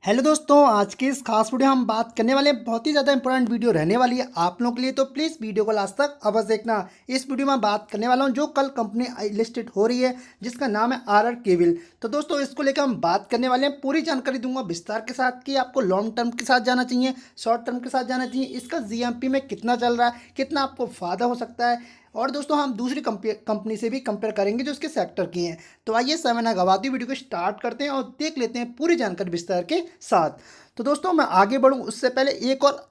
Hello दोस्तों, आज की इस खास वीडियो हम बात करने वाले हैं। बहुत ही ज़्यादा इंपॉर्टेंट वीडियो रहने वाली है आप लोगों के लिए, तो प्लीज़ वीडियो को लास्ट तक अवश्य देखना। इस वीडियो में बात करने वाला हूं जो कल कंपनी लिस्टेड हो रही है, जिसका नाम है आरआर केबल। तो दोस्तों, इसको लेकर हम बात करने वाले हैं, पूरी जानकारी दूंगा विस्तार के साथ कि आपको लॉन्ग टर्म के साथ जाना चाहिए, शॉर्ट टर्म के साथ जाना चाहिए, इसका जीएमपी में कितना चल रहा है, कितना आपको फ़ायदा हो सकता है। और दोस्तों, हम दूसरी कंपनी से भी कंपेयर करेंगे जो उसके सेक्टर की हैं। तो आइए समय ना गवाते वीडियो को स्टार्ट करते हैं और देख लेते हैं पूरी जानकारी विस्तार के साथ। तो दोस्तों, मैं आगे बढ़ूं उससे पहले एक और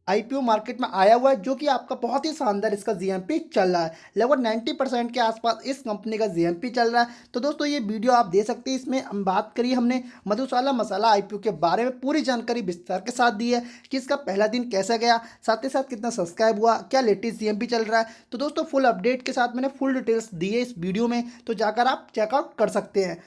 आईपीओ मार्केट में आया हुआ है जो कि आपका बहुत ही शानदार इसका जीएमपी चल रहा है। लगभग 90% के आसपास इस कंपनी का जीएमपी चल रहा है। तो दोस्तों, ये वीडियो आप दे सकते हैं। इसमें हम बात करिए, हमने मधुशाला मसाला आईपीओ के बारे में पूरी जानकारी विस्तार के साथ दी है कि इसका पहला दिन कैसा गया, साथ ही साथ कितना सब्सक्राइब हुआ, क्या लेटेस्ट जीएमपी चल रहा है। तो दोस्तों, फुल अपडेट के साथ मैंने फुल डिटेल्स दी है इस वीडियो में, तो जाकर आप चेकआउट कर सकते हैं।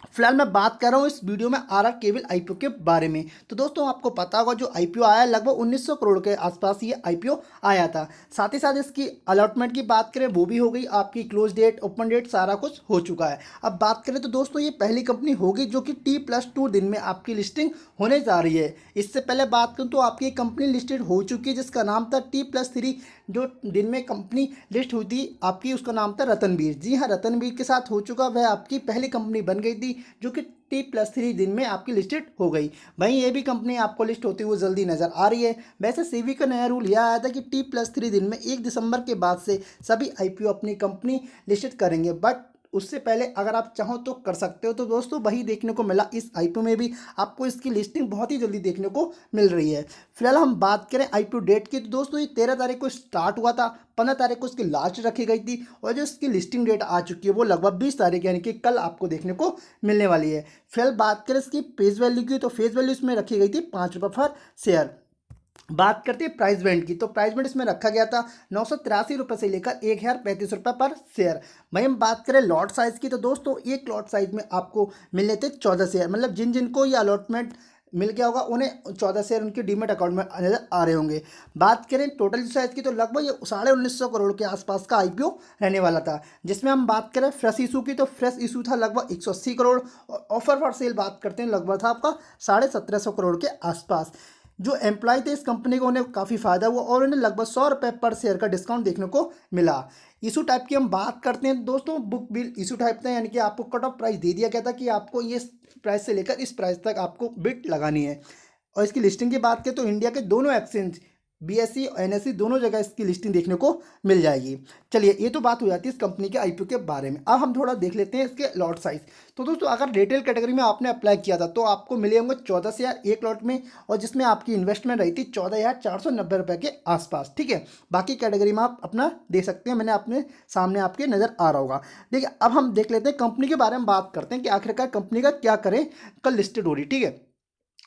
फिलहाल मैं बात कर रहा हूँ इस वीडियो में आरआर केबल आईपीओ के बारे में। तो दोस्तों, आपको पता होगा जो आईपीओ आया है लगभग 1900 करोड़ के आसपास ये आईपीओ आया था। साथ ही साथ इसकी अलॉटमेंट की बात करें वो भी हो गई, आपकी क्लोज डेट, ओपन डेट सारा कुछ हो चुका है। अब बात करें तो दोस्तों, ये पहली कंपनी होगी जो कि T+2 दिन में आपकी लिस्टिंग होने जा रही है। इससे पहले बात करूँ तो आपकी कंपनी लिस्टेड हो चुकी है जिसका नाम था T+3। जो दिन में कंपनी लिस्ट हुई थी आपकी, उसका नाम था रतनवीर। जी हाँ, रतनवीर के साथ हो चुका, वह आपकी पहली कंपनी बन गई थी जो कि T+3 दिन में आपकी लिस्टेड हो गई। वहीं ये भी कंपनी आपको लिस्ट होती हुई जल्दी नजर आ रही है। वैसे सेबी का नया रूल यह आया था कि T+3 दिन में 1 दिसंबर के बाद से सभी आईपीओ अपनी कंपनी लिस्टेड करेंगे, बट उससे पहले अगर आप चाहो तो कर सकते हो। तो दोस्तों, वही देखने को मिला इस आईपीओ में भी, आपको इसकी लिस्टिंग बहुत ही जल्दी देखने को मिल रही है। फिलहाल हम बात करें आईपीओ डेट की, तो दोस्तों ये 13 तारीख को स्टार्ट हुआ था, 15 तारीख को इसकी लास्ट रखी गई थी, और जो इसकी लिस्टिंग डेट आ चुकी है वो लगभग 20 तारीख यानी कि कल आपको देखने को मिलने वाली है। फिलहाल बात करें इसकी फेस वैल्यू की, तो फेस वैल्यू इसमें रखी गई थी ₹5 पर शेयर। बात करते हैं प्राइस बैंड की, तो प्राइस बैंड इसमें रखा गया था ₹983 से लेकर ₹1035 पर शेयर। वहीं हम बात करें लॉट साइज की, तो दोस्तों एक लॉट साइज में आपको मिलने थे 14 शेयर। मतलब जिन जिनको ये अलॉटमेंट मिल गया होगा उन्हें 14 शेयर उनके डीमेट अकाउंट में नजर आ रहे होंगे। बात करें टोटल साइज की, तो लगभग ये 1950 करोड़ के आसपास का आईपीओ रहने वाला था। जिसमें हम बात करें फ्रेश इशू की, तो फ्रेश इशू था लगभग 180 करोड़, और ऑफर फॉर सेल बात करते हैं लगभग था आपका 1750 करोड़ के आसपास। जो एम्प्लॉय थे इस कंपनी को, उन्हें काफ़ी फायदा हुआ और उन्हें लगभग ₹100 पर शेयर का डिस्काउंट देखने को मिला। इशू टाइप की हम बात करते हैं दोस्तों, बुक बिल इशू टाइप था, यानी कि आपको कट ऑफ प्राइस दे दिया गया था कि आपको ये प्राइस से लेकर इस प्राइस तक आपको बिट लगानी है। और इसकी लिस्टिंग की बात करें तो इंडिया के दोनों एक्सचेंज बीएसई और एनएसई दोनों जगह इसकी लिस्टिंग देखने को मिल जाएगी। चलिए, ये तो बात हो जाती है इस कंपनी के आईपीओ के बारे में। अब हम थोड़ा देख लेते हैं इसके लॉट साइज। तो दोस्तों, अगर रिटेल कैटेगरी में आपने अप्लाई किया था तो आपको मिले होंगे 14 शेयर एक लॉट में, और जिसमें आपकी इन्वेस्टमेंट रही थी ₹14,490 के आसपास। ठीक है, बाकी कैटेगरी में आप अपना दे सकते हैं, मैंने अपने सामने आपके नज़र आ रहा होगा। देखिए, अब हम देख लेते हैं कंपनी के बारे में, बात करते हैं कि आखिरकार कंपनी का क्या करें, कल लिस्टेड हो रही। ठीक है,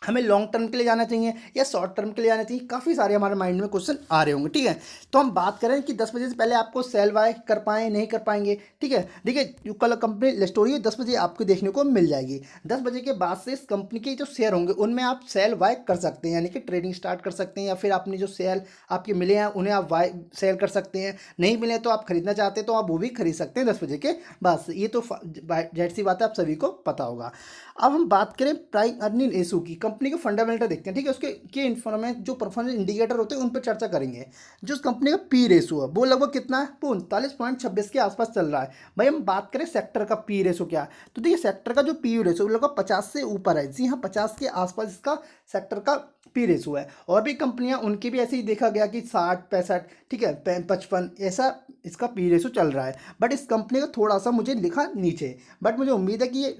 हमें लॉन्ग टर्म के लिए जाना चाहिए या शॉर्ट टर्म के लिए जाना चाहिए, काफ़ी सारे हमारे माइंड में क्वेश्चन आ रहे होंगे। ठीक है, तो हम बात करें कि 10 बजे से पहले आपको सेल बाय कर पाएँ नहीं कर पाएंगे। ठीक है, देखिए जो कल कंपनी लिस्ट हो रही है 10 बजे आपको देखने को मिल जाएगी। 10 बजे के बाद से इस कंपनी के जो शेयर होंगे उनमें आप सेल बाय कर सकते हैं, यानी कि ट्रेडिंग स्टार्ट कर सकते हैं, या फिर आपने जो शेयर आपके मिले हैं उन्हें आप बाय सेल कर सकते हैं। नहीं मिले तो आप खरीदना चाहते हैं तो आप वो भी खरीद सकते हैं 10 बजे के बाद से। ये तो जाहिर सी बात है, आप सभी को पता होगा। अब हम बात करें प्राइस अर्निंग रेशो की, कंपनी के फंडामेंटल देखते हैं। ठीक है, उसके के इन्फॉर्मेशन जो परफॉर्मेंस इंडिकेटर होते हैं उन पर चर्चा करेंगे। जो उस कंपनी का पी रेशो है वो लगभग कितना है, वो 39.26 के आसपास चल रहा है। भाई हम बात करें सेक्टर का पी रेशो क्या है, तो देखिए सेक्टर का जो पी रेशो लगभग 50 से ऊपर है। जी हाँ, 50 के आसपास इसका सेक्टर का पी रेशो है। और भी कंपनियां उनकी भी ऐसे ही देखा गया कि 60 65, ठीक है 55, ऐसा इसका पी रेशो चल रहा है। बट इस कंपनी का थोड़ा सा मुझे लिखा नीचे, बट मुझे उम्मीद है कि ये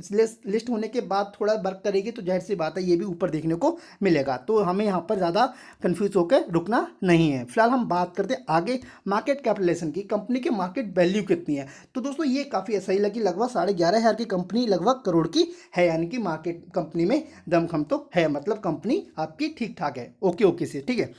लिस्ट होने के बाद थोड़ा वर्क करेगी तो जाहिर सी बात है ये भी ऊपर देखने को मिलेगा। तो हमें यहाँ पर ज़्यादा कंफ्यूज होकर रुकना नहीं है। फिलहाल हम बात करते हैं आगे मार्केट कैपिटलाइजेशन की, कंपनी के मार्केट वैल्यू कितनी है। तो दोस्तों, ये काफ़ी सही लगी, लगभग 11,500 की कंपनी लगभग करोड़ की है, यानी कि मार्केट कंपनी में दमखम तो है, मतलब कंपनी आपकी ठीक ठाक है, ओके ओके से। ठीक है,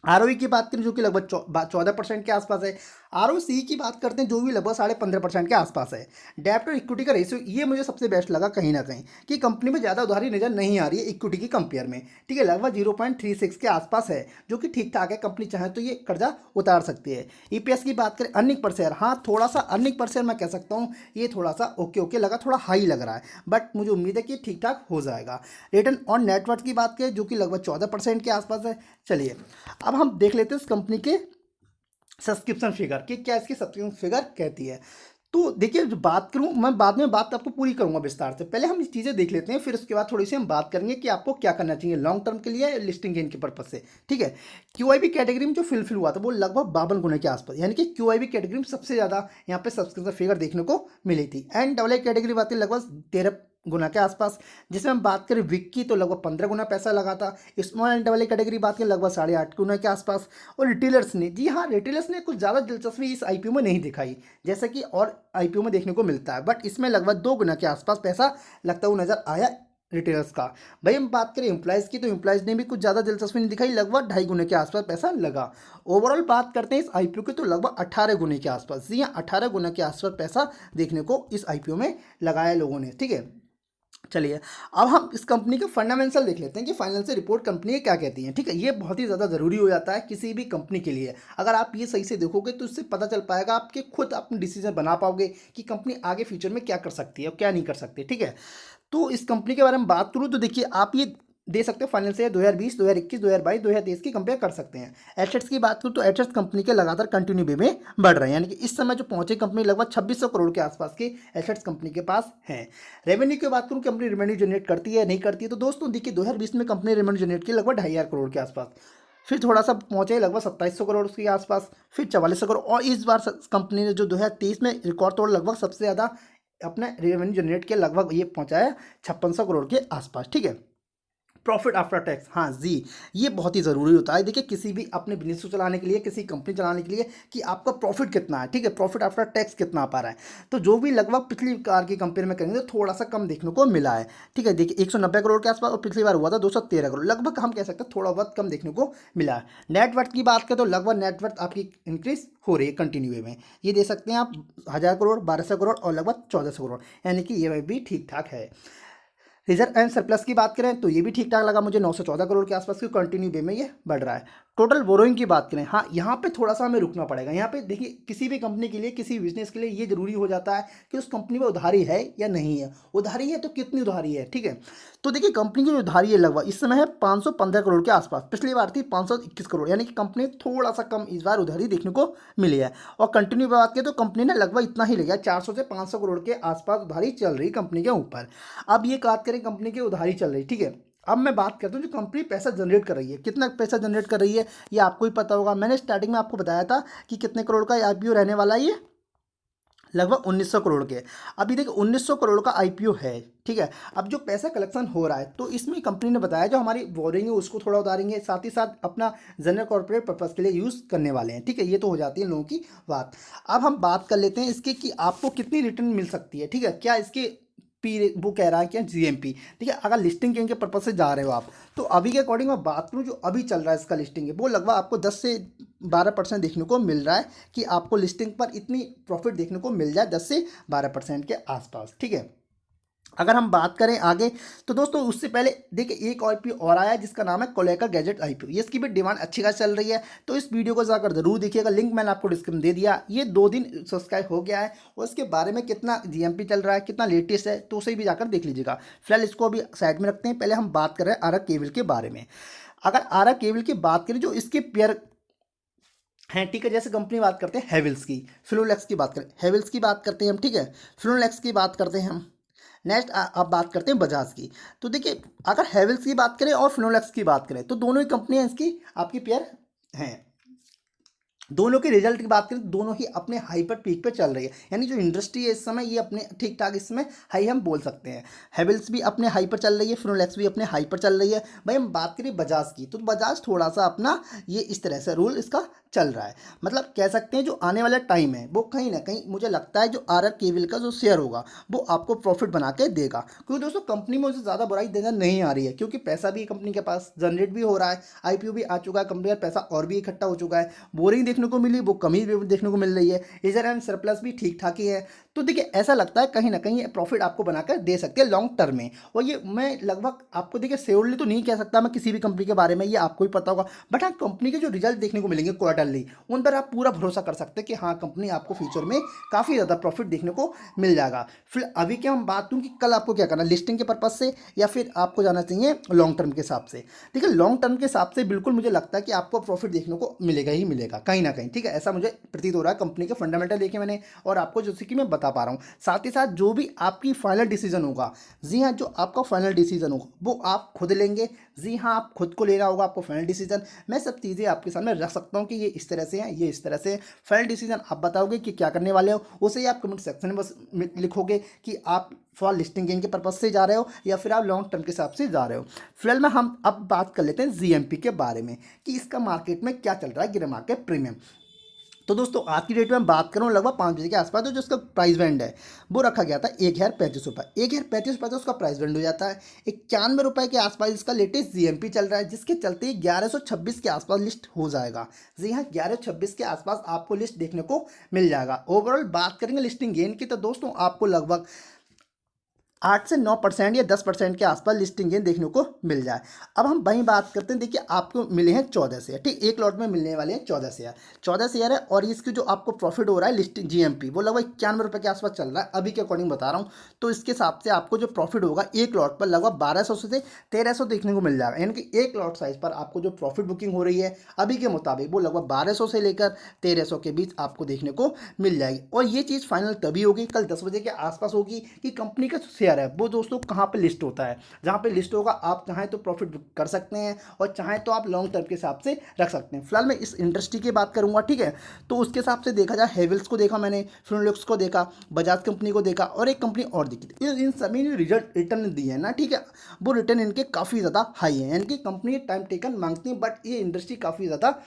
आरओई की बात करें जो कि लगभग 14% के आसपास है। ROC की बात करते हैं जो भी लगभग 15.5% के आसपास है। डेब्ट और इक्विटी का रेशियो ये मुझे सबसे बेस्ट लगा कहीं ना कहीं कि कंपनी में ज़्यादा उधारी नज़र नहीं आ रही है इक्विटी की कंपेयर में। ठीक है, लगभग 0.36 के आसपास है जो कि ठीक ठाक है। कंपनी चाहे तो ये कर्जा उतार सकती है। EPS की बात करें अर्निंग पर शेयर, हाँ थोड़ा सा अर्निंग पर शेयर मैं कह सकता हूँ ये थोड़ा सा ओके ओके लगा, थोड़ा हाई लग रहा है, बट मुझे उम्मीद है कि ठीक ठाक हो जाएगा। रिटर्न ऑन नेटवर्थ की बात करें जो कि लगभग 14% के आसपास है। चलिए अब हम देख लेते हैं इस कंपनी के सब्सक्रिप्शन फिगर कि क्या इसकी सब्सक्रिप्शन फिगर कहती है। तो देखिए जो बात करूं मैं बाद में बात आपको पूरी करूंगा विस्तार से, पहले हम इस चीज़ें देख लेते हैं, फिर उसके बाद थोड़ी सी हम बात करेंगे कि आपको क्या करना चाहिए लॉन्ग टर्म के लिए लिस्टिंग गेन के पर्पज से। ठीक है, QIB कैटेगरी में जो फिलफिल हुआ था वो लगभग 52 गुना के आसपास, यानी कि QIB कैटेगरी में सबसे ज़्यादा यहाँ पे सब्सक्रिप्शन फिगर देखने को मिली थी। एंड AA कैटेगरी बात है लगभग 13 गुना के आसपास, जिसमें हम बात करें विक की तो लगभग 15 गुना पैसा लगा था। स्मॉल एंड AA कैटेगरी बात करें लगभग 8.5 गुना के आसपास। और रिटेलर्स ने, जी हाँ रिटेलर्स ने कुछ ज़्यादा दिलचस्पी इस IPO में नहीं दिखाई जैसा कि और IPO में देखने को मिलता है, बट इसमें लगभग 2 गुना के आसपास पैसा लगता हुआ नजर आया रिटेलर्स का। भाई हम बात करें एम्प्लॉयज़ की तो एम्प्लॉयज़ ने भी कुछ ज़्यादा दिलचस्पी नहीं दिखाई, लगभग 2.5 गुने के आसपास पैसा लगा। ओवरऑल बात करते हैं इस IPO की तो लगभग 18 गुने के आसपास, जी हाँ 18 गुना के आसपास पैसा देखने को इस IPO में लगाया लोगों ने। ठीक है, चलिए अब हम इस कंपनी के फंडामेंटल देख लेते हैं कि फाइनेंशियल रिपोर्ट कंपनी क्या कहती है। ठीक है, ये बहुत ही ज़्यादा ज़रूरी हो जाता है किसी भी कंपनी के लिए। अगर आप ये सही से देखोगे तो इससे पता चल पाएगा, आपके खुद अपने डिसीजन बना पाओगे कि कंपनी आगे फ्यूचर में क्या कर सकती है और क्या नहीं कर सकती। ठीक है, तो इस कंपनी के बारे में बात करूँ तो देखिए आप ये दे सकते हो फाइनेंशियल 2020, 2021, 2022, 2023 की कंपेयर कर सकते हैं। एसेट्स की बात करूँ तो एसेट्स कंपनी के लगातार कंटिन्यू वे में बढ़ रहे हैं, यानी कि इस समय जो पहुंचे कंपनी लगभग 2600 करोड़ के आसपास के एसेट्स कंपनी के पास हैं। रेवेन्यू की बात करूँ कंपनी रेवेन्यू जनरेट करती है नहीं करती है, तो दोस्तों देखिए 2020 में कंपनी रेवेन्यू जनरेट की लगभग 2500 करोड़ के आसपास, फिर थोड़ा सा पहुंचे लगभग 2700 करोड़ के आसपास, फिर 4400 करोड़, और इस बार कंपनी ने जो 2023 में रिकॉर्ड तोड़ लगभग सबसे ज़्यादा अपने रेवेन्यू जनरेट किया, लगभग ये पहुंचाया 5600 करोड़ के आसपास। ठीक है, प्रॉफिट आफ्टर टैक्स, हाँ जी ये बहुत ही ज़रूरी होता है। देखिए किसी भी अपने बिजनेस को चलाने के लिए, किसी कंपनी चलाने के लिए कि आपका प्रॉफिट कितना है। ठीक है, प्रॉफिट आफ्टर टैक्स कितना आ पा रहा है, तो जो भी लगभग पिछली बार की कंपेयर में करेंगे तो थोड़ा सा कम देखने को मिला है। ठीक है, देखिए 190 करोड़ के आसपास और पिछली बार हुआ था 213 करोड़, लगभग हम कह सकते हैं थोड़ा बहुत कम देखने को मिला है। नेटवर्थ की बात करें तो लगभग नेटवर्थ आपकी इंक्रीज हो रही है कंटिन्यू में, ये दे सकते हैं आप 1000 करोड़, 1200 करोड़ और लगभग 1400 करोड़, यानी कि ये भी ठीक ठाक है। रिजर्व एंड सरप्लस की बात करें तो ये भी ठीक ठाक लगा मुझे, 914 करोड़ के आसपास की कंटिन्यू वे में ये बढ़ रहा है। टोटल बोरोइंग की बात करें, हाँ यहाँ पे थोड़ा सा हमें रुकना पड़ेगा। यहाँ पे देखिए किसी भी कंपनी के लिए, किसी बिजनेस के लिए ये जरूरी हो जाता है कि उस कंपनी में उधारी है या नहीं है। उधारी है तो कितनी उधारी है। ठीक है, तो देखिए कंपनी की जो उधारी है लगभग इस समय है 515 करोड़ के आसपास, पिछली बार थी 521 करोड़, यानी कि कंपनी थोड़ा सा कम इस बार उधारी देखने को मिली है। और कंटिन्यू बात करें तो कंपनी ने लगभग इतना ही लिया, 400 से 500 करोड़ के आसपास उधारी चल रही कंपनी के ऊपर। अब ये बात करें कंपनी की उधारी चल रही। ठीक है, अब मैं बात करता हूँ जो कंपनी पैसा जनरेट कर रही है, कितना पैसा जनरेट कर रही है ये आपको ही पता होगा। मैंने स्टार्टिंग में आपको बताया था कि कितने करोड़ का IPO रहने वाला है, ये लगभग 1900 करोड़ के। अभी देखिए 1900 करोड़ का IPO है। ठीक है, अब जो पैसा कलेक्शन हो रहा है तो इसमें कंपनी ने बताया जो हमारी बोरिंग है उसको थोड़ा उतारेंगे, साथ ही साथ अपना जनरल कॉर्पोरेट पर्पस के लिए यूज़ करने वाले हैं। ठीक है, ये तो हो जाती है लोगों की बात। अब हम बात कर लेते हैं इसके कि आपको कितनी रिटर्न मिल सकती है। ठीक है, क्या इसके पी वो कह रहा है कि GMP। ठीक है, अगर लिस्टिंग गेन के पर्पज से जा रहे हो आप तो अभी के अकॉर्डिंग मैं बात करूँ जो अभी चल रहा है इसका लिस्टिंग है वो लगभग आपको 10 से 12% देखने को मिल रहा है कि आपको लिस्टिंग पर इतनी प्रॉफिट देखने को मिल जाए 10 से 12% के आसपास। ठीक है, अगर हम बात करें आगे तो दोस्तों उससे पहले देखिए एक IPO और आया है जिसका नाम है कोलेका गैजेट IPO। ये इसकी भी डिमांड अच्छी खासी चल रही है, तो इस वीडियो को जाकर जरूर देखिएगा, लिंक मैंने आपको डिस्क्रिप्शन दे दिया। ये 2 दिन सब्सक्राइब हो गया है और इसके बारे में कितना GMP चल रहा है, कितना लेटेस्ट है, तो उसे भी जाकर देख लीजिएगा। फिलहाल इसको अभी साइड में रखते हैं, पहले हम बात कर रहे हैं आरा केबल के बारे में। अगर आरा केबल की बात करें जो इसके पेयर हैं, ठीक है, जैसे कंपनी बात करते हैं हैवेल्स की, फिनोलेक्स की बात करें, हैवेल्स की बात करते हैं हम। ठीक है, फिनोलेक्स की बात करते हैं हम। नेक्स्ट आप बात करते हैं बजाज की। तो देखिए अगर हैवेल्स की बात करें और फिनोलेक्स की बात करें तो दोनों ही कंपनियां इसकी आपकी पेयर हैं। दोनों के रिजल्ट की बात करें तो दोनों ही अपने हाई पर पीक पे चल रही है, यानी जो इंडस्ट्री है इस समय ये अपने ठीक ठाक इस समय हाई हम बोल सकते हैं। हैवेल्स भी अपने हाई पर चल रही है, फिनोलेक्स भी अपने हाई पर चल रही है। भाई हम बात करें बजाज की तो बजाज थोड़ा सा अपना ये इस तरह से रूल इसका चल रहा है, मतलब कह सकते हैं जो आने वाला टाइम है वो कहीं ना कहीं मुझे लगता है जो आर केबल का जो शेयर होगा वो आपको प्रॉफिट बना के देगा। क्योंकि दोस्तों कंपनी में उसे ज़्यादा बुराई देना नहीं आ रही है, क्योंकि पैसा भी कंपनी के पास जनरेट भी हो रहा है, IPO भी आ चुका है, कंपनी का पैसा और भी इकट्ठा हो चुका है। बोरिंग देखने को मिली वो कम ही देखने को मिल रही है। रिजर्व एंड सरप्लस भी ठीक ठाक ही है। तो देखिए ऐसा लगता है कहीं ना कहीं ये प्रॉफिट आपको बनाकर दे सकते हैं लॉन्ग टर्म में। और ये मैं लगभग आपको देखिए श्योरली तो नहीं कह सकता मैं किसी भी कंपनी के बारे में, ये आपको ही पता होगा, बट हाँ कंपनी के जो रिजल्ट देखने को मिलेंगे क्वार्टरली उन पर आप पूरा भरोसा कर सकते हैं कि हाँ कंपनी आपको फ्यूचर में काफ़ी ज़्यादा प्रॉफिट देखने को मिल जाएगा। फिर अभी क्या हम बात करूँ कि कल आपको क्या करना है, लिस्टिंग के पर्पज से या फिर आपको जाना चाहिए लॉन्ग टर्म के हिसाब से। देखिए लॉन्ग टर्म के हिसाब से बिल्कुल मुझे लगता है कि आपको प्रॉफिट देखने को मिलेगा ही मिलेगा कहीं ना कहीं, ठीक है, ऐसा मुझे प्रतीत हो रहा है कंपनी के फंडामेंटल देखे मैंने और आपको जैसे कि मैं बता पा रहा हूँ। साथ ही साथ जो भी आपकी फाइनल डिसीजन होगा, जी हाँ जो आपका फाइनल डिसीजन होगा वो आप खुद लेंगे। जी हाँ आप खुद को लेना होगा आपको फाइनल डिसीजन। मैं सब चीज़ें आपके सामने रख सकता हूँ कि ये इस तरह से है, ये इस तरह से। फाइनल डिसीजन आप बताओगे कि क्या करने वाले हो, उसे ही आप कमेंट सेक्शन में बस लिखोगे कि आप फॉर लिस्टिंग गेन के पर्पज से जा रहे हो या फिर आप लॉन्ग टर्म के हिसाब से जा रहे हो। फिलहाल में हम अब बात कर लेते हैं जीएमपी के बारे में कि इसका मार्केट में क्या चल रहा है, गिर मार्केट प्रीमियम। तो दोस्तों आज की डेट में हम बात करूँ लगभग 5 बजे के आसपास तो जो उसका प्राइस बैंड है वो रखा गया था 1,035 रुपये। 1,035 उसका प्राइस बैंड हो जाता है। 91 रुपये के आसपास इसका लेटेस्ट जीएमपी चल रहा है, जिसके चलते 1126 के आसपास लिस्ट हो जाएगा। जी हाँ 1126 के आसपास आपको लिस्ट देखने को मिल जाएगा। ओवरऑल बात करेंगे लिस्टिंग गेन की तो दोस्तों आपको लगभग 8 से 9% या 10% के आसपास लिस्टिंग गेन देखने को मिल जाए। अब हम वहीं बात करते हैं, देखिए आपको मिले हैं 14 शेयर, ठीक, एक लॉट में मिलने वाले हैं 14 शेयर है। और इसकी जो आपको प्रॉफिट हो रहा है लिस्टिंग जीएमपी वो लगभग 91 रुपये के आसपास चल रहा है अभी के अकॉर्डिंग बता रहा हूँ। तो इसके हिसाब से आपको जो प्रॉफिट होगा एक लॉट पर लगभग 1200 से 1300 देखने को मिल जाएगा। यानी कि एक लॉट साइज पर आपको जो प्रॉफिट बुकिंग हो रही है अभी के मुताबिक वो लगभग 1200 से लेकर 1300 के बीच आपको देखने को मिल जाएगी। और ये चीज़ फाइनल तभी होगी कल 10 बजे के आसपास होगी कि कंपनी का शेयर है वो दोस्तों कहाँ पे लिस्ट होता है। जहाँ पे लिस्ट होगा आप चाहें तो प्रॉफिट बुक कर सकते हैं और चाहें तो आप लॉन्ग टर्म के हिसाब से रख सकते हैं। फिलहाल मैं इस इंडस्ट्री की बात करूंगा, ठीक है। तो उसके हिसाब से देखा जाए हेवल्स को देखा मैंने, फिनोलेक्स को देखा, बजाज कंपनी को देखा और एक कंपनी और देखी। इन सभी ने रिजल्ट रिटर्न दिए हैं ना, ठीक है, वो रिटर्न इनके काफ़ी ज़्यादा हाई है। यानी कि कंपनी टाइम टेकन मांगती है बट ये इंडस्ट्री काफ़ी ज़्यादा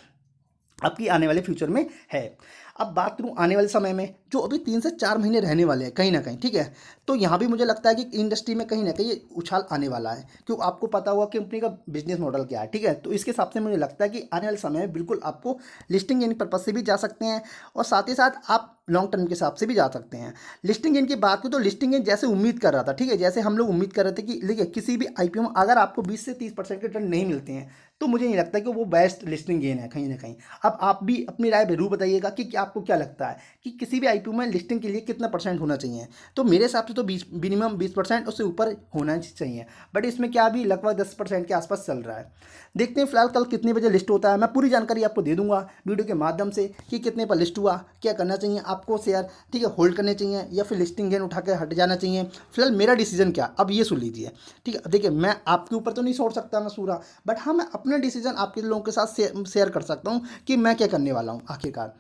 आपकी आने वाले फ्यूचर में है। अब बात करूँ आने वाले समय में जो अभी 3 से 4 महीने रहने वाले हैं कहीं ना कहीं, ठीक है, तो यहाँ भी मुझे लगता है कि इंडस्ट्री में कहीं ना कहीं ये उछाल आने वाला है। क्योंकि आपको पता होगा कि कंपनी का बिजनेस मॉडल क्या है, ठीक है। तो इसके हिसाब से मुझे लगता है कि आने वाले समय में बिल्कुल आपको लिस्टिंग गेन पर्पज से भी जा सकते हैं और साथ ही साथ आप लॉन्ग टर्म के हिसाब से भी जा सकते हैं। लिस्टिंग गेन की बात करूँ तो लिस्टिंग गेन जैसे उम्मीद कर रहा था, ठीक है, जैसे हम लोग उम्मीद कर रहे थे कि देखिए किसी भी आईपीओ में अगर आपको 20 से 30% के रिटर्न नहीं मिलते हैं तो मुझे नहीं लगता कि वो बेस्ट लिस्टिंग गेन है कहीं ना कहीं। अब आप भी अपनी राय जरूर बताइएगा कि आपको क्या लगता है कि किसी भी आईपीओ में लिस्टिंग के लिए कितना परसेंट होना चाहिए। तो मेरे हिसाब से तो 20 मिनिमम 20% उससे ऊपर होना चाहिए, बट इसमें क्या अभी लगभग 10% के आसपास चल रहा है। देखते हैं फिलहाल कल कितने बजे लिस्ट होता है। मैं पूरी जानकारी आपको दे दूंगा वीडियो के माध्यम से कि कितने पर लिस्ट हुआ, क्या करना चाहिए आपको शेयर, ठीक है, होल्ड करने चाहिए या फिर लिस्टिंग गेन उठा के हट जाना चाहिए। फिलहाल मेरा डिसीजन क्या, अब ये सुन लीजिए, ठीक है। देखिए मैं आपके ऊपर तो नहीं छोड़ सकता मैं पूरा, बट हाँ मैं अपना डिसीजन आपके लोगों के साथ शेयर कर सकता हूँ कि मैं क्या करने वाला हूँ आखिरकार।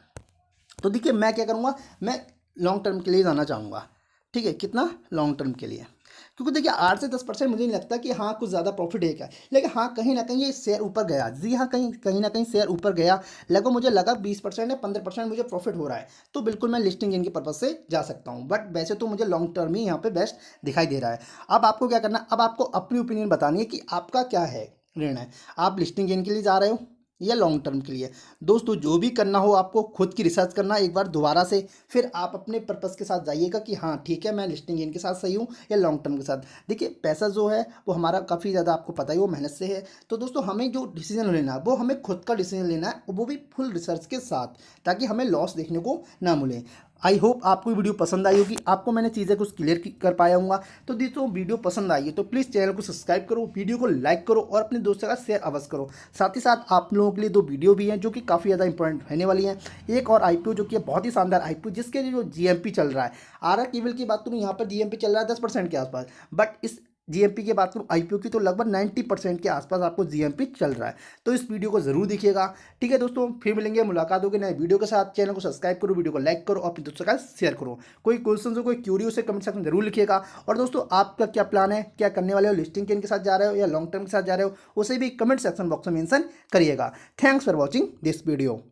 तो देखिए मैं क्या करूँगा, मैं लॉन्ग टर्म के लिए जाना चाहूँगा, ठीक है, कितना लॉन्ग टर्म के लिए। क्योंकि देखिए 8 से 10% मुझे नहीं लगता कि हाँ कुछ ज़्यादा प्रॉफिट है क्या, लेकिन हाँ कहीं ना कहीं ये शेयर ऊपर गया। जी हाँ कहीं कहीं ना कहीं शेयर ऊपर गया, लगभग मुझे लगा 20% या 15% मुझे प्रॉफिट हो रहा है। तो बिल्कुल मैं लिस्टिंग इनके पर्पज से जा सकता हूँ, बट वैसे तो मुझे लॉन्ग टर्म ही यहाँ पे बेस्ट दिखाई दे रहा है। अब आपको क्या करना, अब आपको अपनी ओपिनियन बतानी है कि आपका क्या है निर्णय, आप लिस्टिंग गेन के लिए जा रहे हो या लॉन्ग टर्म के लिए। दोस्तों जो भी करना हो आपको खुद की रिसर्च करना एक बार दोबारा से, फिर आप अपने पर्पस के साथ जाइएगा कि हाँ ठीक है मैं लिस्टिंग गेन के साथ सही हूँ या लॉन्ग टर्म के साथ। देखिए पैसा जो है वो हमारा काफ़ी ज़्यादा आपको पता ही वो मेहनत से है। तो दोस्तों हमें जो डिसीजन लेना है वो हमें खुद का डिसीजन लेना है, वो भी फुल रिसर्च के साथ, ताकि हमें लॉस देखने को ना मिले। आई होप आपको वीडियो पसंद आई होगी, आपको मैंने चीज़ें कुछ क्लियर कर पाया हूँ। तो दोस्तों वीडियो पसंद आई है तो प्लीज़ चैनल को सब्सक्राइब करो, वीडियो को लाइक करो और अपने दोस्तों का शेयर अवश्य करो। साथ ही साथ आप लोगों के लिए 2 वीडियो भी हैं जो कि काफ़ी ज़्यादा इंपॉर्टेंट रहने वाली हैं। एक और आईपीओ जो कि बहुत ही शानदार आईपीओ जिसके जो जीएमपी चल रहा है, आर केबल की बात करूँ यहाँ पर जीएमपी चल रहा है 10% के आसपास, बट इस जीएमपी की बात करूँ आईपीओ की तो लगभग 90% के आसपास आपको जीएमपी चल रहा है। तो इस वीडियो को जरूर देखिएगा, ठीक है दोस्तों। फिर मिलेंगे, मुलाकात होगी नए वीडियो के साथ। चैनल को सब्सक्राइब करो, वीडियो को लाइक करो और अपने दोस्तों का शेयर करो। कोई क्वेश्चन हो, कोई क्यूरी हो, उसे कमेंट सेक्शन में जरूर लिखिएगा। और दोस्तों आपका क्या प्लान है, क्या करने वाले हो, लिस्टिंग गेन के साथ जा रहे हो या लॉन्ग टर्म के साथ जा रहे हो, उसे भी कमेंट सेक्शन बॉक्स में मेंशन करिएगा। Thanks for watching this video.